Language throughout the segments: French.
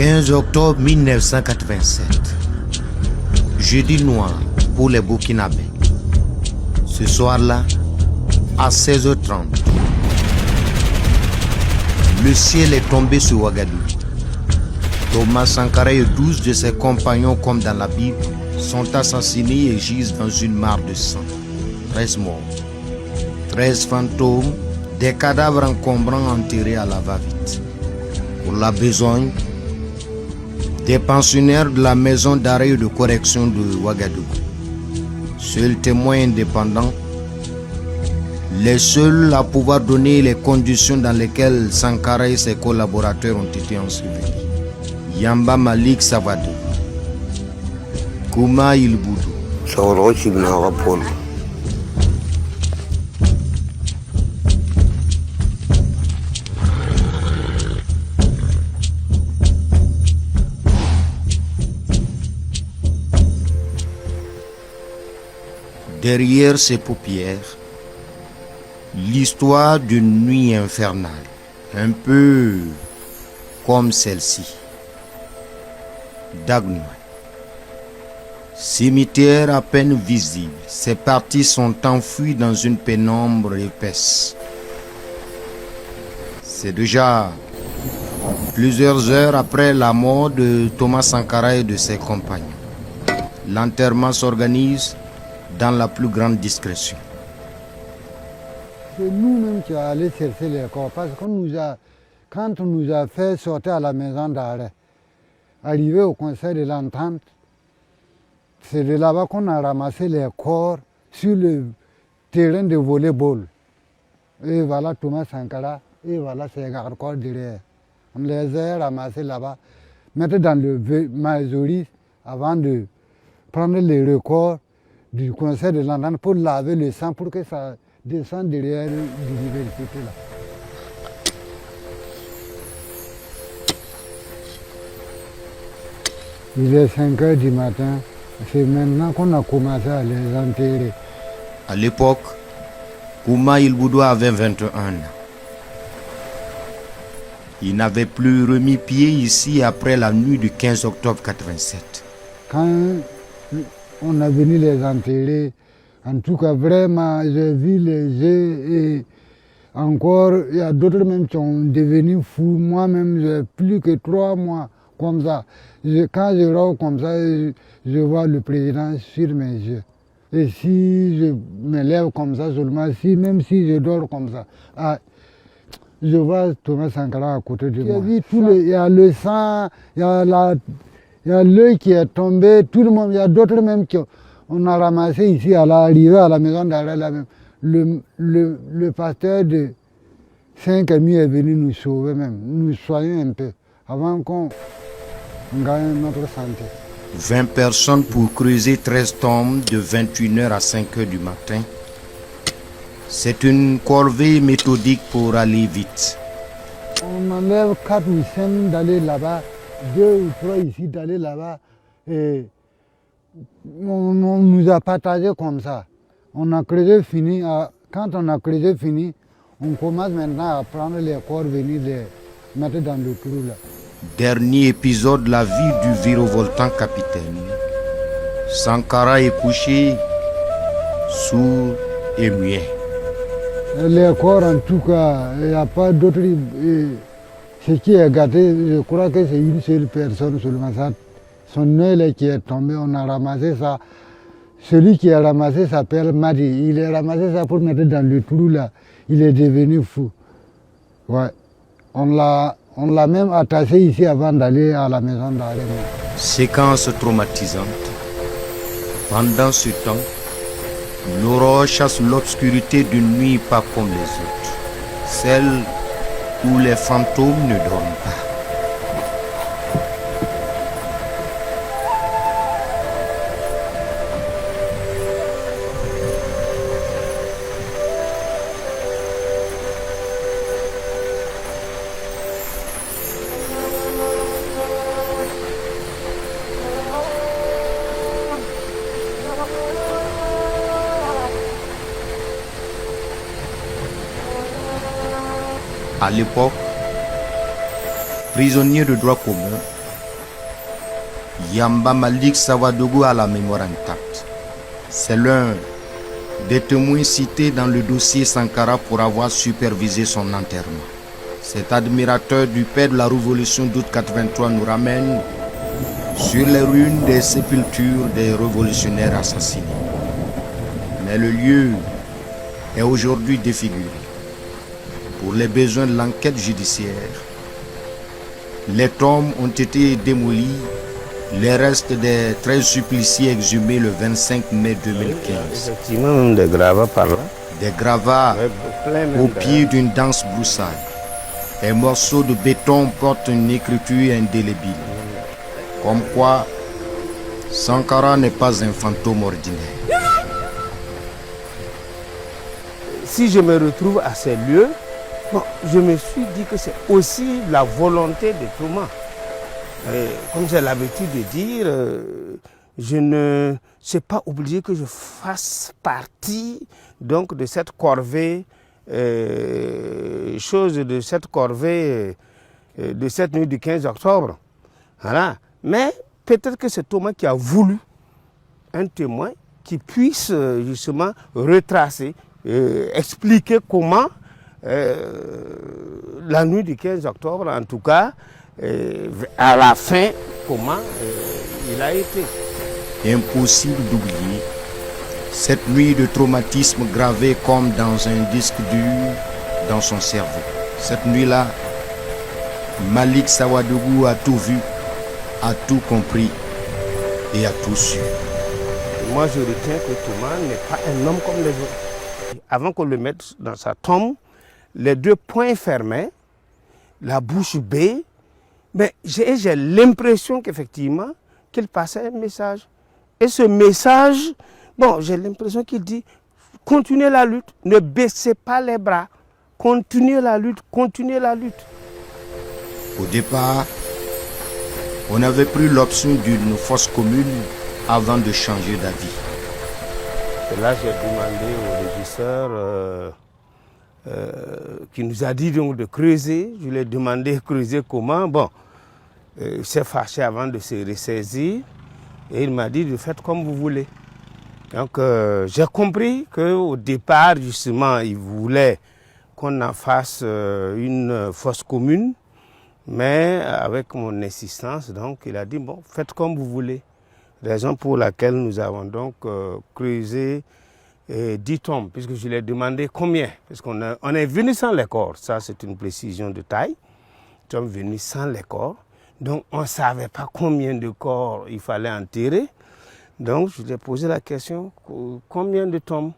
15 octobre 1987. Jeudi noir pour les Burkinabés. Ce soir-là, à 16h30, le ciel est tombé sur Ouagadougou. Thomas Sankara et 12 de ses compagnons, comme dans la Bible, sont assassinés et gisent dans une mare de sang. 13 morts, 13 fantômes, des cadavres encombrants enterrés à la va-vite. Pour la besogne des pensionnaires de la maison d'arrêt et de correction de Ouagadougou. Seuls témoins indépendants, les seuls à pouvoir donner les conditions dans lesquelles Sankara et ses collaborateurs ont été ensevelis. Yamba Malik Savadou, Kouma Ilboudou. Derrière ses paupières, l'histoire d'une nuit infernale, un peu comme celle-ci. Dagnoy. Cimetière à peine visible, ses parties sont enfouies dans une pénombre épaisse. C'est déjà plusieurs heures après la mort de Thomas Sankara et de ses compagnons. L'enterrement s'organise dans la plus grande discrétion. C'est nous-mêmes qui allons aller chercher les corps parce que quand on nous a fait sortir à la maison d'arrêt, arrivé au conseil de l'entente, c'est de là-bas qu'on a ramassé les corps sur le terrain de volley-ball. Et voilà Thomas Sankara, et voilà ses gardes-corps derrière. On les a ramassés là-bas, mettre dans le mausolée avant de prendre les records du conseil de l'entente pour laver le sang pour que ça descende derrière l'université là. Il est 5 heures du matin, c'est maintenant qu'on a commencé à les enterrer. À l'époque, Kouma Ilboudou avait 21 ans. Il n'avait plus remis pied ici après la nuit du 15 octobre 87. Quand on a venu les enterrer, en tout cas vraiment, j'ai vu les jeux et encore, il y a d'autres même qui sont devenus fous. Moi-même, j'ai plus que 3 mois comme ça. Quand je rôle comme ça, je vois le président sur mes yeux. Et si je me lève comme ça seulement, même si je dors comme ça, je vois Thomas Sankara à côté de moi. Il y a le sang, il y a l'œil qui est tombé, tout le monde, il y a d'autres même qu'on a ramassé ici à l'arrivée à la maison d'arrêt. Le pasteur de Saint-Camille est venu nous sauver même, nous soigner un peu, avant qu'on gagne notre santé. 20 personnes pour creuser 13 tombes de 21h à 5h du matin. C'est une corvée méthodique pour aller vite. On enlève 4 ou 5 d'aller là-bas, 2 ou 3 ici d'aller là-bas. Et on nous a partagé comme ça. On a creusé fini. Quand on a creusé fini, on commence maintenant à prendre les corps, venir les mettre dans le trou là. Dernier épisode de la vie du virevoltant capitaine. Sankara est couché, sourd et muet. Les corps, en tout cas, il n'y a pas d'autre. Ce qui est gâté, je crois que c'est une seule personne seulement. Ça, son œil qui est tombé, on a ramassé ça. Celui qui a ramassé s'appelle Madi. Il a ramassé ça pour mettre dans le trou là. Il est devenu fou. Ouais. On l'a même attaché ici avant d'aller à la maison d'arrêt. Séquence traumatisante. Pendant ce temps, l'aurore chasse l'obscurité d'une nuit pas comme les autres. Celle où les fantômes ne dorment pas. À l'époque, prisonnier de droit commun, Yamba Malik Sawadougou a la mémoire intacte. C'est l'un des témoins cités dans le dossier Sankara pour avoir supervisé son enterrement. Cet admirateur du père de la révolution d'août 83 nous ramène sur les ruines des sépultures des révolutionnaires assassinés. Mais le lieu est aujourd'hui défiguré. Pour les besoins de l'enquête judiciaire, les tombes ont été démolies, les restes des 13 suppliciés exhumés le 25 mai 2015. Effectivement, même des gravats par là. Des gravats au pied d'une dense broussaille. Un morceau de béton porte une écriture indélébile. Comme quoi, Sankara n'est pas un fantôme ordinaire. Si je me retrouve à ces lieux, bon, je me suis dit que c'est aussi la volonté de Thomas. Comme j'ai l'habitude de dire, je ne suis pas obligé que je fasse partie donc, de cette corvée, de cette nuit du 15 octobre. Voilà. Mais peut-être que c'est Thomas qui a voulu un témoin qui puisse justement retracer, expliquer comment la nuit du 15 octobre, en tout cas, à la fin, comment il a été. Impossible d'oublier cette nuit de traumatisme gravé comme dans un disque dur dans son cerveau. Cette nuit-là, Malik Sawadougou a tout vu, a tout compris et a tout su. Moi, je retiens que Thomas n'est pas un homme comme les autres. Avant qu'on le mette dans sa tombe, les deux poings fermés, la bouche bée, mais j'ai l'impression qu'effectivement, qu'il passait un message. Et ce message, bon, j'ai l'impression qu'il dit, continuez la lutte, ne baissez pas les bras, continuez la lutte, continuez la lutte. Au départ, on avait pris l'option d'une fosse commune avant de changer d'avis. Et là, j'ai demandé au régisseur qui nous a dit donc de creuser. Je lui ai demandé de creuser comment. Bon, il s'est fâché avant de se ressaisir et il m'a dit de faire comme vous voulez. Donc j'ai compris qu'au départ, justement, il voulait qu'on en fasse une fosse commune, mais avec mon insistance, donc il a dit bon, faites comme vous voulez. Raison pour laquelle nous avons donc creusé 10 tombes, puisque je lui ai demandé combien. Parce qu'on est venu sans les corps, ça c'est une précision de taille. Nous sommes venus sans les corps, donc on ne savait pas combien de corps il fallait enterrer. Donc je lui ai posé la question, combien de tombes?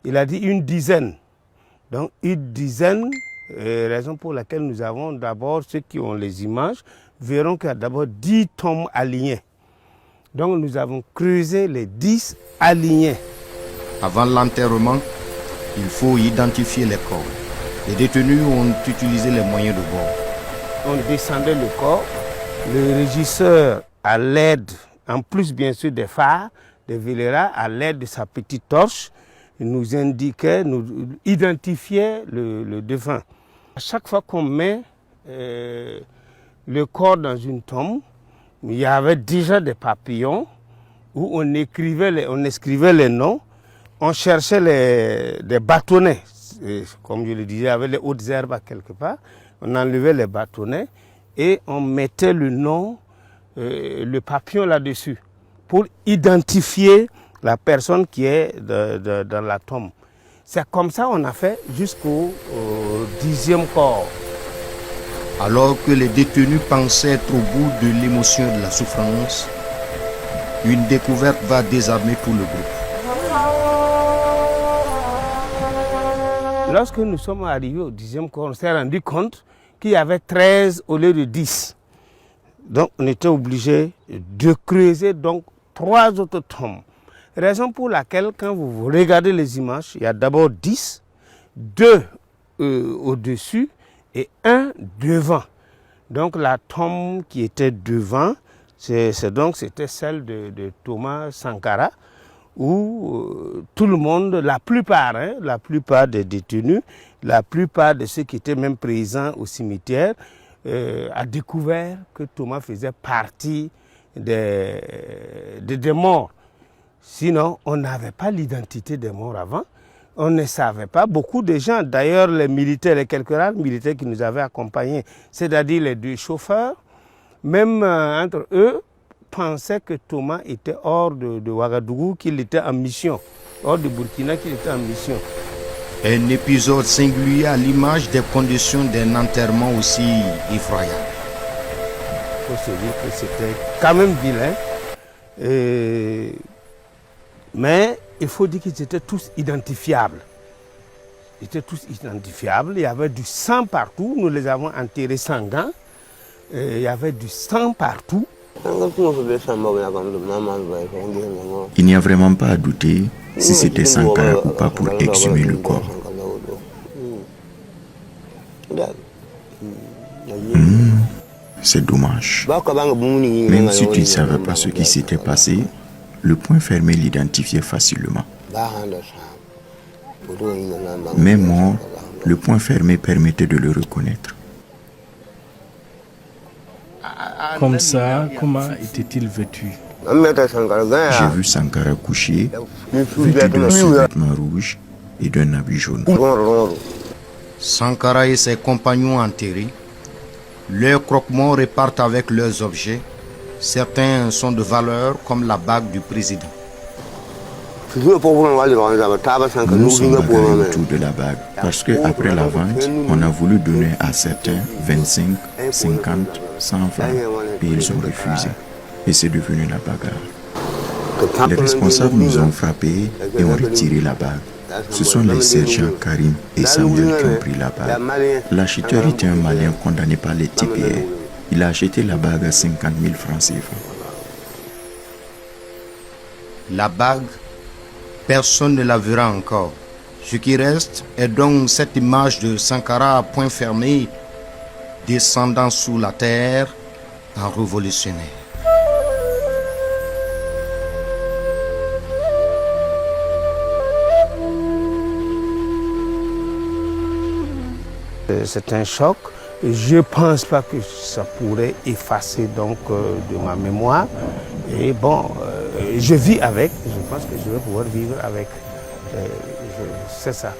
Il a dit une dizaine. Donc une dizaine, raison pour laquelle nous avons d'abord, ceux qui ont les images, verront qu'il y a d'abord 10 tombes alignées. Donc nous avons creusé les 10 alignés. Avant l'enterrement, il faut identifier les corps. Les détenus ont utilisé les moyens de bord. On descendait le corps, le régisseur à l'aide, en plus bien sûr des phares, des vélera, à l'aide de sa petite torche, nous indiquait, nous identifiait le défunt. À chaque fois qu'on met le corps dans une tombe, il y avait déjà des papillons où on écrivait les noms, on cherchait des bâtonnets, comme je le disais, avec les hautes herbes à quelque part, on enlevait les bâtonnets et on mettait le nom, le papillon là-dessus, pour identifier la personne qui est dans la tombe. C'est comme ça qu'on a fait jusqu'au 10e corps. Alors que les détenus pensaient être au bout de l'émotion et de la souffrance, une découverte va désarmer tout le groupe. Lorsque nous sommes arrivés au 10e corps, on s'est rendu compte qu'il y avait 13 au lieu de 10. Donc on était obligé de creuser donc 3 autres tombes. Raison pour laquelle, quand vous regardez les images, il y a d'abord 10, 2 au-dessus et 1 devant. Donc la tombe qui était devant, c'était celle de Thomas Sankara, où tout le monde, la plupart des détenus, la plupart de ceux qui étaient même présents au cimetière, a découvert que Thomas faisait partie des morts. Sinon, on n'avait pas l'identité des morts avant. On ne savait pas. Beaucoup de gens, d'ailleurs les militaires, les quelques rares militaires qui nous avaient accompagnés, c'est-à-dire les 2 chauffeurs, même entre eux, pensaient que Thomas était hors de Ouagadougou, qu'il était en mission, hors de Burkina, qu'il était en mission. Un épisode singulier à l'image des conditions d'un enterrement aussi effroyable. Il faut se dire que c'était quand même vilain. Mais il faut dire qu'ils étaient tous identifiables. Ils étaient tous identifiables. Il y avait du sang partout. Nous les avons enterrés sans gants. Il y avait du sang partout. Il n'y a vraiment pas à douter si c'était Sankara ou pas pour exhumer le corps. C'est dommage. Même si tu ne savais pas ce qui s'était passé, le point fermé l'identifiait facilement. Même mort, le point fermé permettait de le reconnaître. Comme ça, comment était-il vêtu? J'ai vu Sankara couché, vêtu d'un sous-vêtement rouge et d'un habit jaune. Sankara et ses compagnons enterrés, leurs croque-morts repartent avec leurs objets. Certains sont de valeur, comme la bague du président. Nous sommes bagarrés autour de la bague parce qu'après la vente, on a voulu donner à certains 25, 50, 100 francs et ils ont refusé. Et c'est devenu la bagarre. Les responsables nous ont frappés et ont retiré la bague. Ce sont les sergents Karim et Samuel qui ont pris la bague. L'acheteur était un Malien condamné par les TPR. Il a acheté la bague à 50 000 francs CFA. La bague, personne ne la verra encore. Ce qui reste est donc cette image de Sankara à point fermé, descendant sous la terre en révolutionnaire. C'est un choc. Je ne pense pas que ça pourrait effacer donc de ma mémoire. Et bon, je vis avec. Je pense que je vais pouvoir vivre avec. C'est ça.